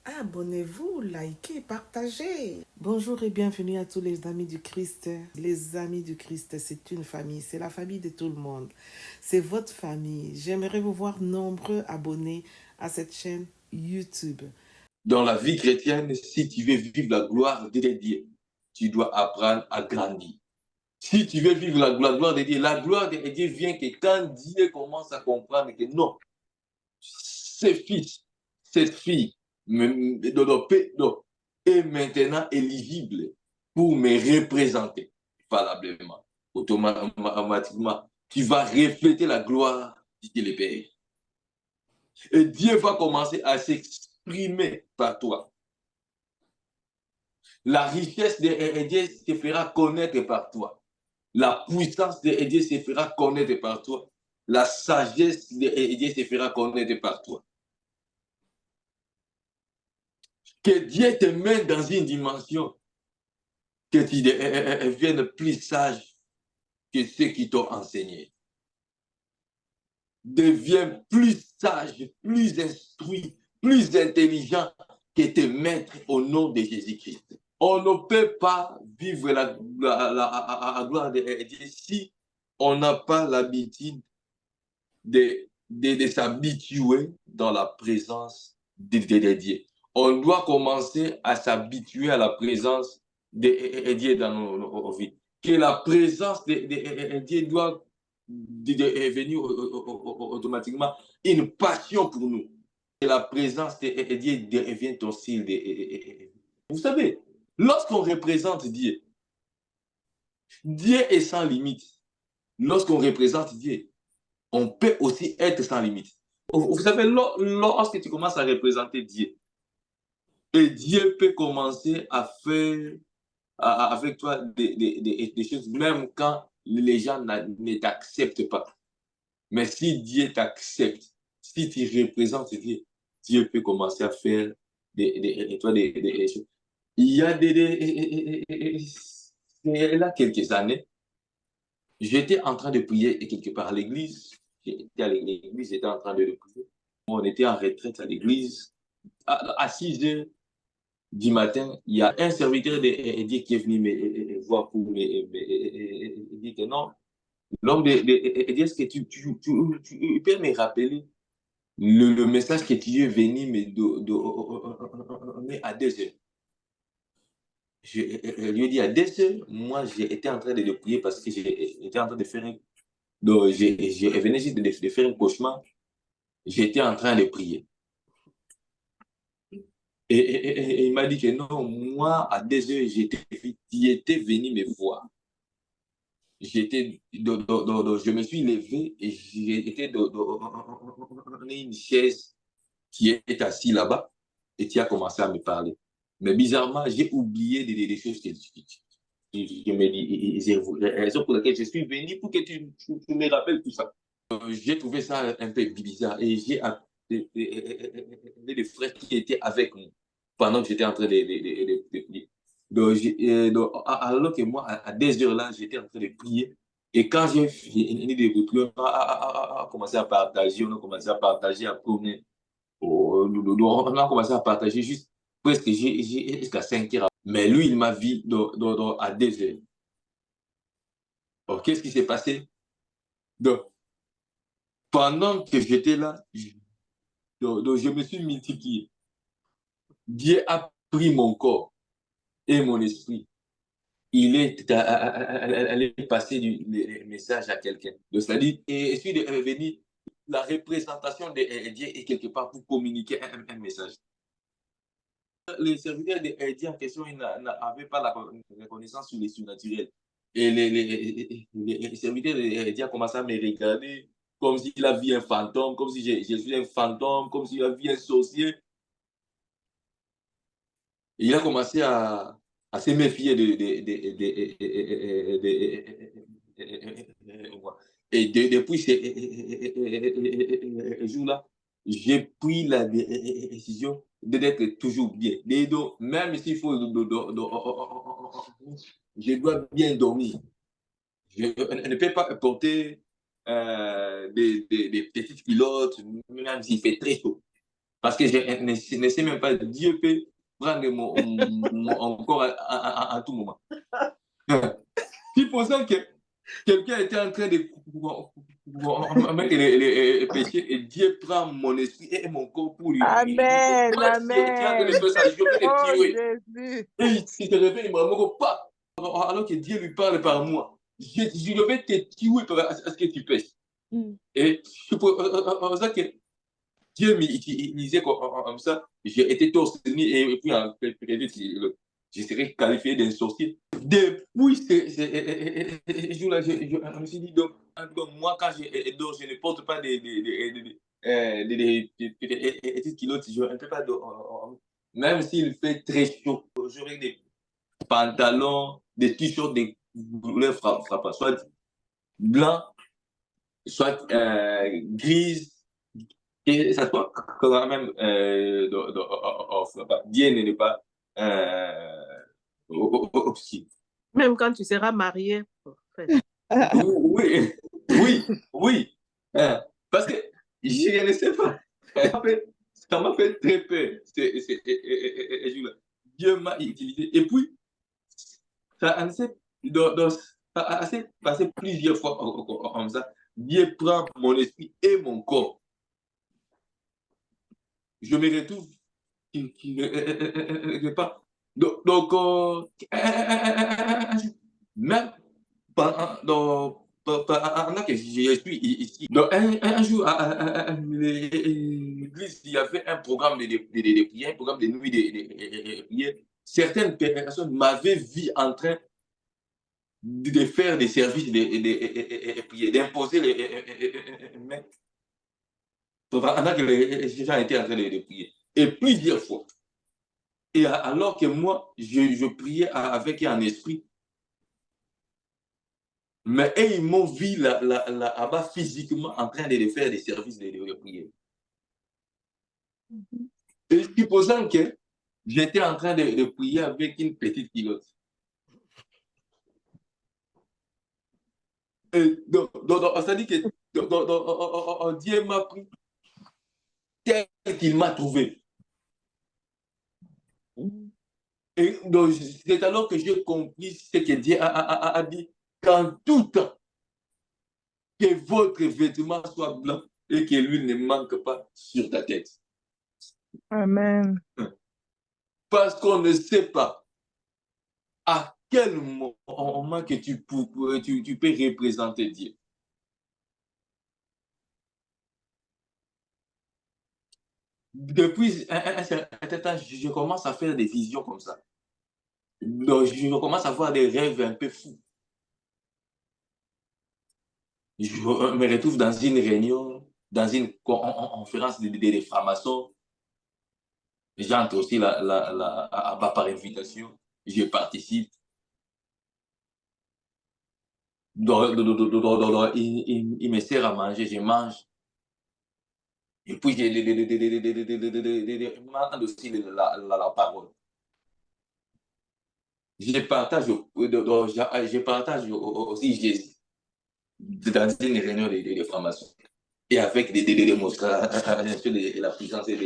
Abonnez-vous, likez, partagez. Bonjour et bienvenue à tous les amis du Christ. Les amis du Christ, c'est une famille, c'est la famille de tout le monde. C'est votre famille. J'aimerais vous voir nombreux abonnés à cette chaîne YouTube. Dans la vie chrétienne, si tu veux vivre la gloire de Dieu, tu dois apprendre à grandir. Si tu veux vivre la gloire de Dieu, la gloire de Dieu vient que quand Dieu commence à comprendre que non, ce fils, cette fille est maintenant éligible pour me représenter valablement. Automatiquement, tu vas refléter la gloire de Dieu le Père. Et Dieu va commencer à s'exprimer par toi. La richesse de Dieu se fera connaître par toi. La puissance de Dieu se fera connaître par toi. La sagesse de Dieu se fera connaître par toi. Que Dieu te mette dans une dimension que tu deviennes plus sage que ceux qui t'ont enseigné. Deviens plus sage, plus instruit, plus intelligent que tes maîtres au nom de Jésus-Christ. On ne peut pas vivre la gloire de Dieu si on n'a pas l'habitude de s'habituer dans la présence de Dieu. On doit commencer à s'habituer à la présence de Dieu dans nos vies. Que la présence de Dieu doit devenir automatiquement une passion pour nous. Que la présence de Dieu devient ton style de... Vous savez, lorsqu'on représente Dieu, Dieu est sans limite. Lorsqu'on représente Dieu, on peut aussi être sans limite. Vous savez, lorsque tu commences à représenter Dieu, et Dieu peut commencer à faire avec toi des choses, même quand les gens ne t'acceptent pas. Mais si Dieu t'accepte, si tu représentes Dieu, Dieu peut commencer à faire des choses. Il y a là quelques années, j'étais en train de prier quelque part à l'église. J'étais à l'église, j'étais en train de prier. On était en retraite à l'église. À 6 heures du matin, il y a un serviteur de Dieu qui est venu me voir pour me dire que non, l'homme de Dieu, est-ce que tu peux me rappeler le message que tu es venu me donner à 2 heures? Je lui ai dit à 2 heures, moi j'étais en train de le prier parce que j'étais en train de faire un... Donc, je venais juste de faire un cauchemar. J'étais en train de prier. Et il m'a dit que non, moi, à 2 heures, j'étais venu me voir. Je me suis levé et j'étais dans une chaise qui est assise là-bas et qui a commencé à me parler. Mais bizarrement, j'ai oublié des choses que je me dis. C'est la raison pour laquelle je suis venu pour que tu me rappelles tout ça. J'ai trouvé ça un peu bizarre et j'ai appelé des frères qui étaient avec moi pendant que j'étais en train de prier. Donc, alors que moi, à 10 heures là, j'étais en train de prier. Et quand j'ai fini de prier, on a commencé à partager, on a commencé à partager, après on a commencé à partager juste presque jusqu'à 5 heures. Mais lui, il m'a vu à 2 heures. Alors, qu'est-ce qui s'est passé? Donc, pendant que j'étais là, donc, je me suis multiplié. Dieu a pris mon corps et mon esprit. Il est allé passer le message à quelqu'un. C'est-à-dire, et je suis devenu la représentation de Dieu et quelque part pour communiquer un message. Les serviteurs de Dieu en question, ils n'avaient pas la reconnaissance sur les surnaturels. Et les serviteurs de Dieu ont commencé à me regarder comme s'il a vu un fantôme, comme si je suis un fantôme, comme s'il a vu un sorcier. Et il a commencé à se méfier de moi. Et depuis ce jour-là, j'ai pris la décision d'être toujours bien. Donc, même s'il faut, je dois bien dormir. Je ne peux pas porter des petites pilotes, même s'il fait très chaud. Parce que je ne sais même pas, Dieu peut prendre mon corps à tout moment. Supposons que quelqu'un était en train de mettre les péchés et Dieu prend mon esprit et mon corps pour lui. Amen, Moi, si tu es en train de amen. faire ça, je vais te Oh tuer. Jésus. Et il te réveille, il me remet pas. Alors que Dieu lui parle par moi. Je vais te tuer à ce que tu pèches. Et c'est pour ça que Dieu m'utilisait comme ça. J'ai été torse nu et puis en je serais qualifié d'un sorcier. Depuis ce jour-là, je me suis dit, donc, moi, quand je ne porte pas des kilotes, je ne peux pas dormir. Même s'il fait très chaud, j'aurai des pantalons, des t-shirts, des couleurs frappant, soit blanc, soit grise, et ça soit quand même bien et ne pas obscur. Même quand tu seras marié. Oui, oui, oui. Parce que je ne sais pas. Ça m'a fait très peur. Dieu m'a utilisé. Et puis, ça a passé plusieurs fois comme ça. Dieu prend mon esprit et mon corps. Je me retrouve quelque part. Donc, même pendant que je suis ici, donc un jour, à l'église, il y avait un programme de prière, un programme de nuit de prière. Certaines personnes m'avaient vu en train de faire des services de prière, d'imposer les mains pendant que les gens étaient en train de prier. Et plusieurs fois. Et alors que moi, je priais avec un esprit, mais ils m'ont vu là-bas physiquement en train de faire des services de prière. Et supposant que j'étais en train de prier avec une petite culotte. Donc, ça dit que Dieu m'a pris tel qu'il m'a trouvé. Et donc, c'est alors que j'ai compris ce que Dieu a dit, qu'en tout temps, que votre vêtement soit blanc et que l'huile ne manque pas sur ta tête. Amen. Parce qu'on ne sait pas à quel moment que tu peux représenter Dieu. Depuis un certain temps, je commence à faire des visions comme ça. Donc, je commence à avoir des rêves un peu fous. Je me retrouve dans une réunion, dans une conférence de francs-maçons. J'entre aussi par invitation. Je participe. Il me sert à manger, je mange. Et puis, je demande aussi la parole. Je partage aussi Jésus dans une réunion de francs-maçons. Et avec des démonstrations de la puissance et de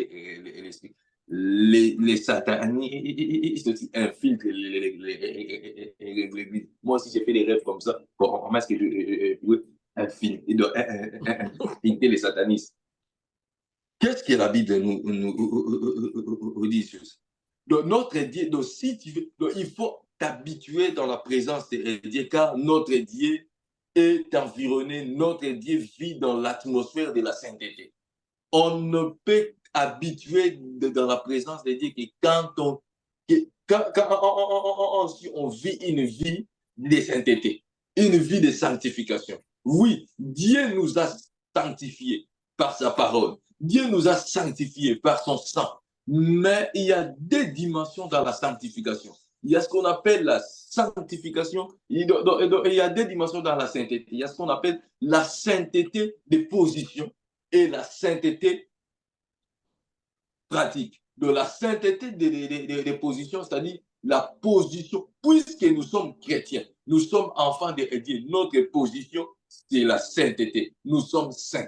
l'esprit. Les satanistes aussi infiltrent l'église. Moi aussi, j'ai fait des rêves comme ça. Comment est-ce que je peux infiltrer les satanistes? Qu'est-ce que la Bible nous dit sur ça? Donc, notre Dieu, donc, si tu veux, donc, il faut t'habituer dans la présence de Dieu, car notre Dieu est environné, notre Dieu vit dans l'atmosphère de la sainteté. On ne peut habituer dans la présence de Dieu que quand on vit une vie de sainteté, une vie de sanctification. Oui, Dieu nous a sanctifiés par sa parole. Dieu nous a sanctifiés par son sang. Mais il y a deux dimensions dans la sanctification. Il y a ce qu'on appelle la sanctification. Il y a deux dimensions dans la sainteté. Il y a ce qu'on appelle la sainteté des positions et la sainteté pratique. De la sainteté des positions, c'est-à-dire la position, puisque nous sommes chrétiens, nous sommes enfants de Dieu, notre position, c'est la sainteté. Nous sommes saints.